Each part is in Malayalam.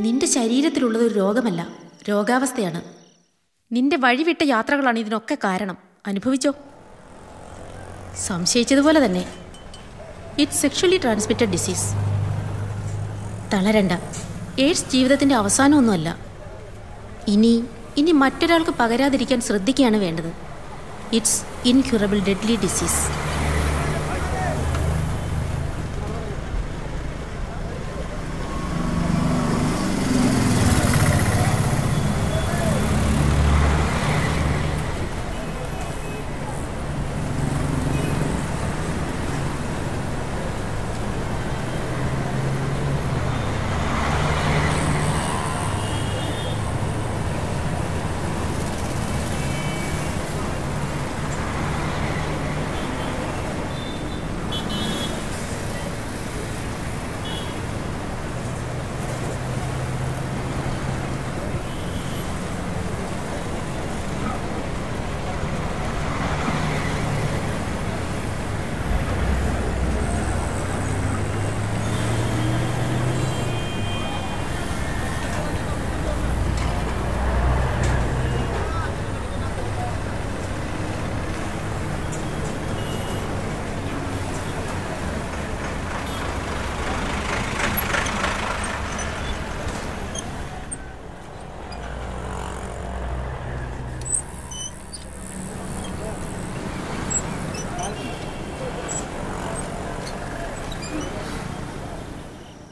നിന്റെ ശരീരത്തിലുള്ളത് ഒരു രോഗമല്ല, രോഗാവസ്ഥയാണ്. നിന്റെ വഴിവിട്ട യാത്രകളാണ് ഇതിനൊക്കെ കാരണം. അനുഭവിച്ചോ? സംശയിച്ചതുപോലെ തന്നെ ഇറ്റ്സ് സെക്ഷുവലി ട്രാൻസ്മിറ്റഡ് ഡിസീസ്. തളരണ്ട. എയ്ഡ്സ് ജീവിതത്തിൻ്റെ അവസാനമൊന്നുമല്ല. ഇനി മറ്റൊരാൾക്ക് പകരാതിരിക്കാൻ ശ്രദ്ധിക്കുകയാണ് വേണ്ടത്. It's incurable deadly disease.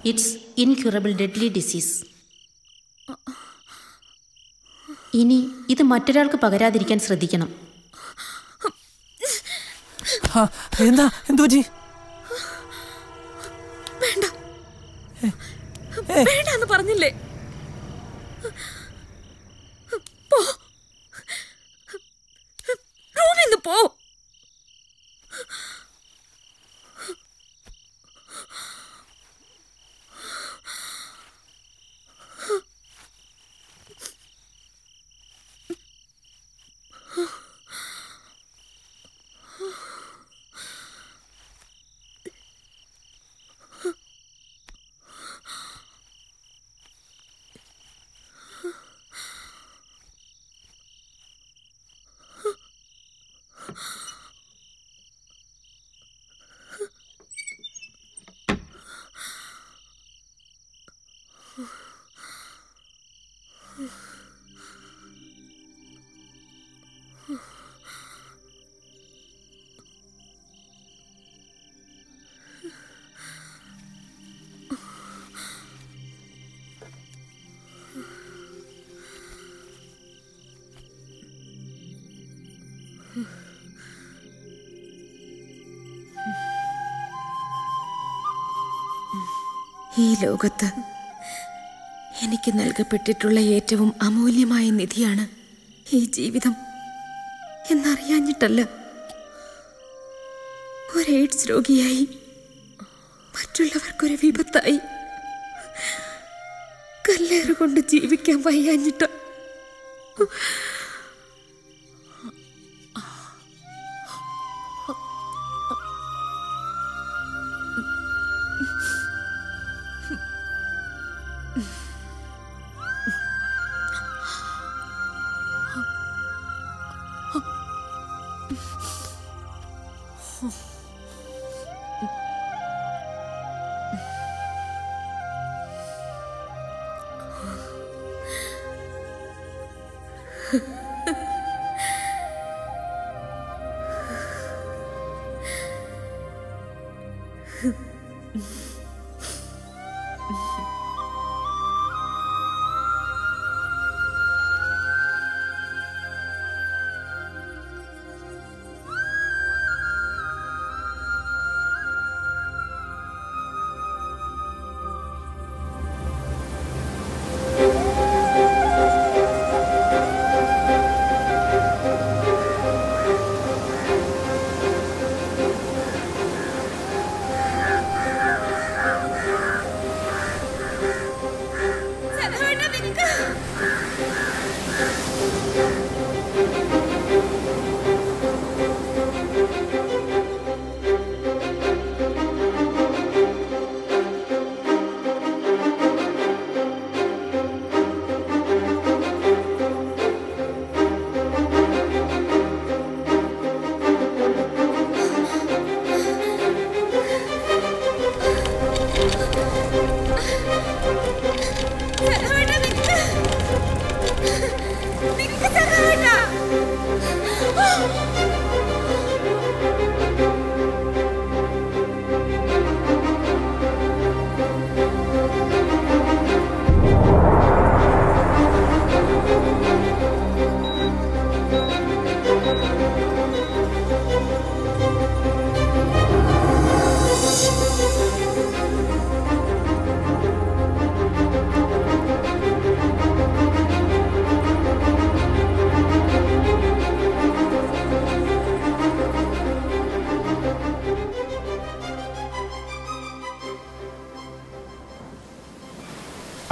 It's incurable deadly disease. ഇനി ഇത് മറ്റൊരാൾക്ക് പകരാതിരിക്കാൻ ശ്രദ്ധിക്കണം. എന്തു പറ്റി? വേണ്ടെന്ന് പറഞ്ഞില്ലേ? പോ, റൂമിന്ന് പോ. ഈ ലോകത്ത് എനിക്ക് നൽകപ്പെട്ടിട്ടുള്ള ഏറ്റവും അമൂല്യമായ നിധിയാണ് ഈ ജീവിതം എന്നറിയാഞ്ഞിട്ടല്ല. ഒരു എയ്ഡ്സ് രോഗിയായി മറ്റുള്ളവർക്കൊരു വിപത്തായി കല്ലേറുകൊണ്ട് ജീവിക്കാൻ വയ്യാഞ്ഞിട്ട.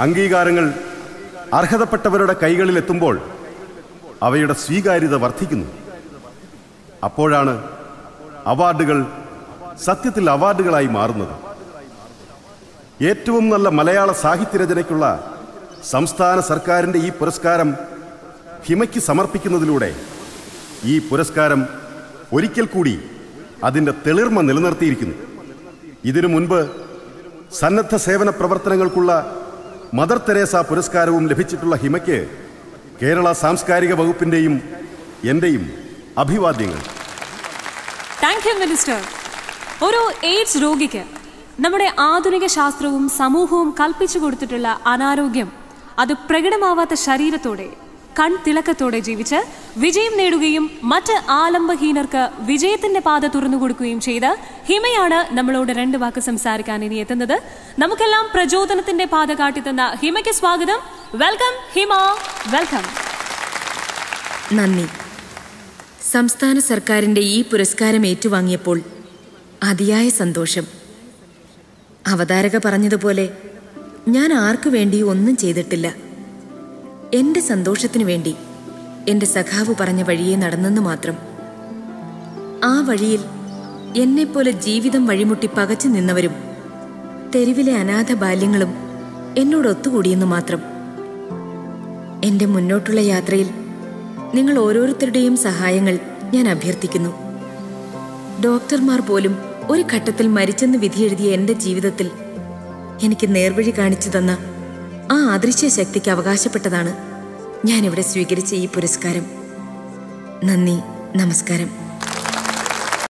അംഗീകാരങ്ങൾ അർഹതപ്പെട്ടവരുടെ കൈകളിലെത്തുമ്പോൾ അവയുടെ സ്വീകാര്യത വർദ്ധിക്കുന്നു. അപ്പോഴാണ് അവാർഡുകൾ സത്യത്തിൽ അവാർഡുകളായി മാറുന്നത്. ഏറ്റവും നല്ല മലയാള സാഹിത്യരചനയ്ക്കുള്ള സംസ്ഥാന സർക്കാരിൻ്റെ ഈ പുരസ്കാരം ഹിമയ്ക്ക് സമർപ്പിക്കുന്നതിലൂടെ ഈ പുരസ്കാരം ഒരിക്കൽ കൂടി അതിൻ്റെ തെളിർമ നിലനിർത്തിയിരിക്കുന്നു. ഇതിനു മുൻപ് സന്നദ്ധ സേവന പ്രവർത്തനങ്ങൾക്കുള്ള മദർ തെരേസ പുരസ്കാരവും ലഭിച്ചിട്ടുള്ള ഹിമയ്ക്ക് കേരള സാംസ്കാരിക വകുപ്പിൻ്റെയും എൻ്റെയും അഭിവാദ്യങ്ങൾ. Thank you minister. ഒരു എയ്ഡ്സ് രോഗിക്ക് നമ്മുടെ ആധുനിക ശാസ്ത്രവും സമൂഹവും കൽപ്പിച്ചു കൊടുത്തിട്ടുള്ള അനാരോഗ്യം അത് പ്രകടമാവാത്ത ശരീരത്തോടെ കൺതിളക്കത്തോടെ ജീവിച്ച് വിജയം നേടുകയും മറ്റ് ആലംബഹീനർക്ക് വിജയത്തിന്റെ പാത തുറന്നു കൊടുക്കുകയും ചെയ്ത ഹിമയാണ് നമ്മളോട് 2 വാക്ക് സംസാരിക്കാൻ ഇനി എത്തുന്നത്. നമുക്കെല്ലാം പ്രചോദനത്തിന്റെ പാത കാട്ടിത്തന്ന ഹിമയ്ക്ക് സ്വാഗതം. വെൽക്കം ഹിമ, വെൽക്കം. നന്ദി. സംസ്ഥാന സർക്കാരിന്റെ ഈ പുരസ്കാരം ഏറ്റുവാങ്ങിയപ്പോൾ അതിയായ സന്തോഷം. അവതാരക പറഞ്ഞതുപോലെ ഞാൻ ആർക്കു വേണ്ടി ഒന്നും ചെയ്തിട്ടില്ല. എൻ്റെ സന്തോഷത്തിനു വേണ്ടി എൻ്റെ സഖാവ് പറഞ്ഞ വഴിയെ നടന്നെന്ന് മാത്രം. ആ വഴിയിൽ എന്നെപ്പോലെ ജീവിതം വഴിമുട്ടി പകച്ചു നിന്നവരും തെരുവിലെ അനാഥ ബാല്യങ്ങളും എന്നോട് ഒത്തുകൂടിയെന്ന് മാത്രം. എൻ്റെ മുന്നോട്ടുള്ള യാത്രയിൽ നിങ്ങൾ ഓരോരുത്തരുടെയും സഹായങ്ങൾ ഞാൻ അഭ്യർത്ഥിക്കുന്നു. ഡോക്ടർമാർ പോലും ഒരു ഘട്ടത്തിൽ മരിച്ചെന്ന് വിധിയെഴുതിയ എൻ്റെ ജീവിതത്തിൽ എനിക്ക് നേർവഴി കാണിച്ചു തന്ന ആ അദൃശ്യ ശക്തിക്ക് അവകാശപ്പെട്ടതാണ് ഞാനിവിടെ സ്വീകരിച്ച ഈ പുരസ്കാരം. നന്ദി, നമസ്കാരം.